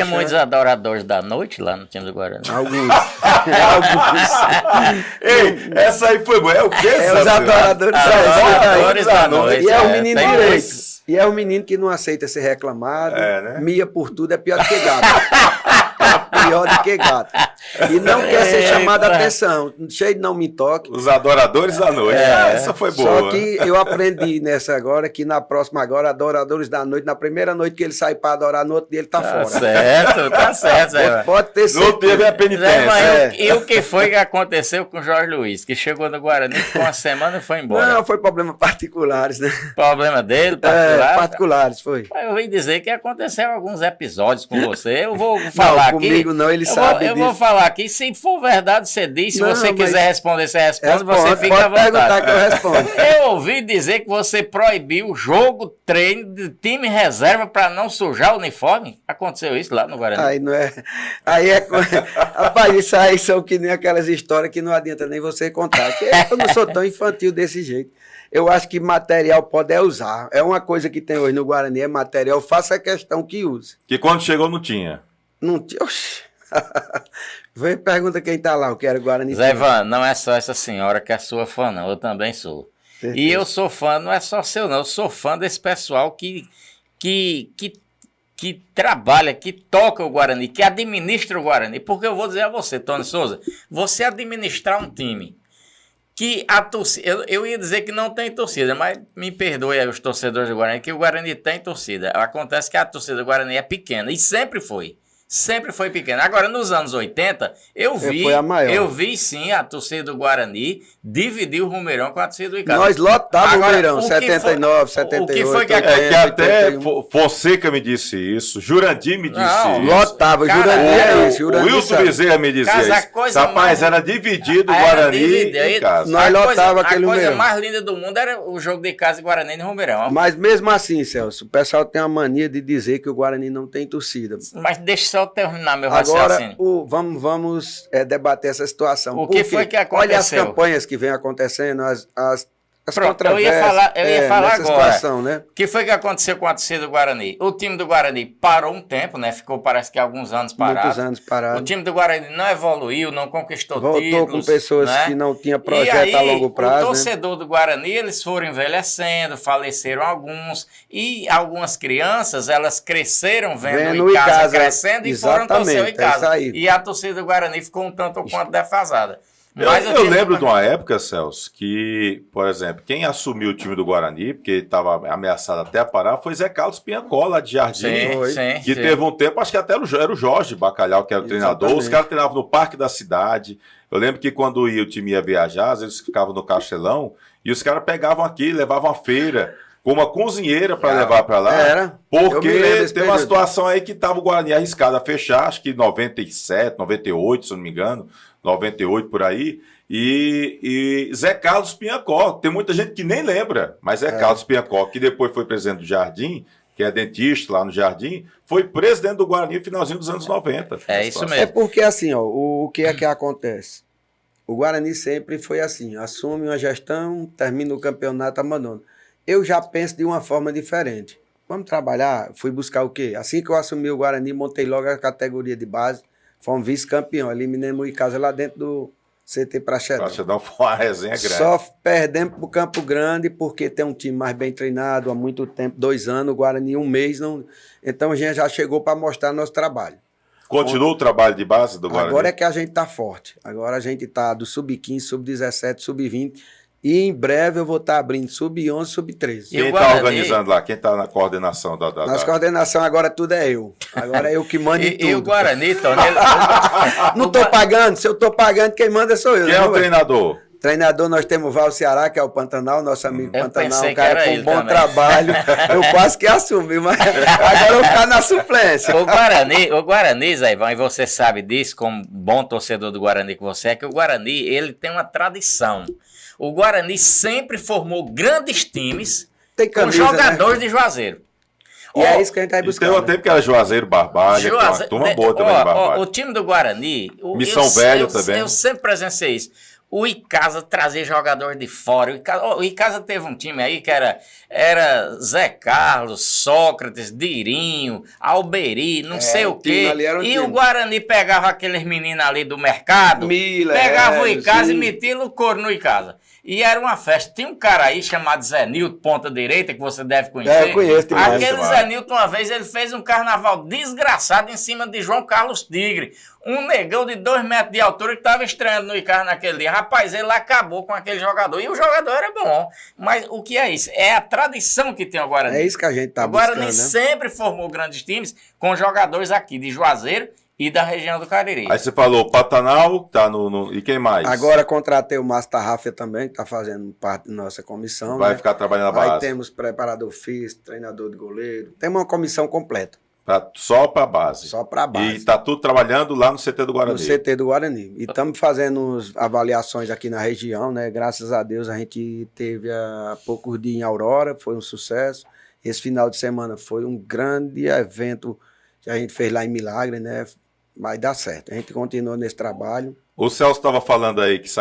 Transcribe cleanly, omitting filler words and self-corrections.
Tinha muitos adoradores da noite lá no time do Guarani. Alguns. Alguns. Ei, essa aí foi boa. É o quê? Os adoradores da noite. E é o menino tem direito. muitos. E é o menino que não aceita ser reclamado. Né? Mia por tudo é pior do que gato. Pior do que gato. E não quer ser chamado a atenção. Cheio de não me toque. Os adoradores da noite. Essa foi boa. Só que eu aprendi nessa agora, que na próxima agora, adoradores da noite, na primeira noite que ele sai para adorar, no outro dia ele tá fora. Tá certo, Zé. Pode ter certeza. Não teve a penitência. E o que foi que aconteceu com o Jorge Luiz? Que chegou no Guarani, ficou uma semana e foi embora. Não, foi problema particulares, né? Problema dele, particular? Particulares, foi. Eu ouvi dizer que aconteceram alguns episódios com você. Eu vou falar aqui. Comigo não, ele sabe disso. Eu vou falar aqui. Se for verdade, você diz. Se você quiser responder, você responde. Você fica à vontade. Pode perguntar que eu respondo. Eu ouvi dizer que você proibiu jogo, treino de time reserva para não sujar o uniforme. Aconteceu isso lá no Guarani? Aí não é. Aí é. Rapaz, isso aí são que nem aquelas histórias que não adianta nem você contar. Porque eu não sou tão infantil desse jeito. Eu acho que material pode usar. É uma coisa que tem hoje no Guarani, é material. Faça a questão que use. Que quando chegou não tinha. Não tinha. Vem pergunta quem tá lá, eu quero Guarani. Zé Ivan, não é só essa senhora que é sua fã, não. Eu também sou. Certeza. E eu sou fã, não é só seu, não. Eu sou fã desse pessoal que trabalha, que toca o Guarani, que administra o Guarani. Porque eu vou dizer a você, Tony Souza, você administrar um time que a torcida... Eu ia dizer que não tem torcida, mas me perdoe aí os torcedores do Guarani, que o Guarani tem torcida. Acontece que a torcida do Guarani é pequena, e sempre foi. Sempre foi pequena. Agora, nos anos 80, eu vi sim a torcida do Guarani dividir o Rumeirão com a torcida do Icasa. Nós lotávamos o Rumeirão, 79, 78. O que foi que aconteceu? Que até Fonseca me disse isso, Jurandir me disse isso. Lotava, Jurandir o Wilson Bezerra me dizia isso. Rapaz, era dividido o Guarani e casa. Nós lotávamos aquele Rumeirão. A Rumeirão. coisa mais linda do mundo era o jogo de casa de Guarani e Rumeirão. Mas mesmo assim, Celso, o pessoal tem a mania de dizer que o Guarani não tem torcida. Mas deixa só terminar meu raciocínio. Agora, vamos debater essa situação. O que foi que aconteceu? Olha as campanhas que vem acontecendo, as Pronto, controvérsias. Eu ia falar agora. Situação, né? O que foi que aconteceu com a torcida do Guarani? O time do Guarani parou um tempo, né? Ficou, parece que alguns anos parado. Muitos anos parado. O time do Guarani não evoluiu, não conquistou Voltou títulos. Com pessoas, né? Que não tinham projeto a longo prazo. O torcedor do Guarani, eles foram envelhecendo, faleceram alguns. E algumas crianças, elas cresceram vendo o Icasa crescendo e foram torcer o Icasa. E a torcida do Guarani ficou um tanto ou quanto defasada. Eu lembro de uma época, Celso, que, por exemplo, quem assumiu o time do Guarani, porque estava ameaçado até a parar, foi Zé Carlos Piancola, de Jardim, que teve um tempo, acho que até era o Jorge Bacalhau, que era o treinador, os caras treinavam no Parque da Cidade. Eu lembro que quando o time ia viajar, às vezes ficavam no Castelão, e os caras pegavam aqui, levavam a feira, com uma cozinheira para levar para lá, porque tem uma situação aí que estava o Guarani arriscado a fechar, acho que 97, 98, se eu não me engano, 98 por aí, e Zé Carlos Piancó, tem muita gente que nem lembra, mas Zé Carlos Piancó, que depois foi presidente do Jardim, que é dentista lá no Jardim, foi presidente do Guarani no finalzinho dos anos 90. É isso mesmo. É porque assim, ó, o que é que acontece? O Guarani sempre foi assim, assume uma gestão, termina o campeonato, abandona. Eu já penso de uma forma diferente. Vamos trabalhar, fui buscar o quê? Assim que eu assumi o Guarani, montei logo a categoria de base, fomos vice-campeão, eliminamos o Icasa lá dentro do CT Praxedão. Praxedão foi uma resenha grande. Só perdemos para o Campo Grande porque tem um time mais bem treinado há muito tempo, 2 anos, o Guarani 1 mês. Não... Então a gente já chegou para mostrar nosso trabalho. Continua o trabalho de base do Guarani? Agora é que a gente está forte. Agora a gente está do sub-15, sub-17, sub-20. E em breve eu vou estar abrindo sub-11, sub-13. Quem está organizando lá? Quem está na coordenação da... Nas coordenação agora tudo é eu. Agora é eu que mando em tudo. E o Guarani, Tony? Não estou pagando. Se eu estou pagando, quem manda sou eu. Quem é o treinador? Treinador, nós temos o Val Ceará, que é o Pantanal, nosso amigo Pantanal, um cara com um bom também. Trabalho. Eu quase que assumi, mas agora eu vou ficar na suplência. O Guarani, Zé Ivan, e você sabe disso, como bom torcedor do Guarani que você é, que o Guarani, ele tem uma tradição. O Guarani sempre formou grandes times com jogadores de Juazeiro. E é isso que a gente vai buscar. Tem um tempo que era Juazeiro, Barbalha, uma turma boa também de Barbalha. O time do Guarani... Missão Velho também. Eu sempre presenciei isso. O Icasa trazer jogador de fora. O Icasa teve um time aí que era Zé Carlos, Sócrates, Dirinho, Alberi, não sei o quê. E o Guarani pegava aqueles meninos ali do mercado, pegava o Icasa e metia o couro no Icasa. E era uma festa. Tinha um cara aí chamado Zé Nilton, ponta direita, que você deve conhecer. Eu conheço demais. Aquele Zé Nilton, uma vez, ele fez um carnaval desgraçado em cima de João Carlos Tigre. Um negão de 2 metros de altura que estava estreando no Icasa naquele dia. Rapaz, ele acabou com aquele jogador. E o jogador era bom. Mas o que é isso? É a tradição que tem o Guarani. É isso que a gente tá buscando, O Guarani sempre formou grandes times com jogadores aqui de Juazeiro e da região do Cariri. Aí você falou Pantanal, tá e quem mais? Agora contratei o Márcio Tarrafia também, que está fazendo parte da nossa comissão. Vai ficar trabalhando na base. Aí temos preparador físico, treinador de goleiro. Temos uma comissão completa. Só para base. Só para base. E tá tudo trabalhando lá no CT do Guarani. No CT do Guarani. E estamos fazendo avaliações aqui na região, né? Graças a Deus a gente teve há poucos dias em Aurora, foi um sucesso. Esse final de semana foi um grande evento que a gente fez lá em Milagre, né? Vai dar certo. A gente continua nesse trabalho. O Celso estava falando aí que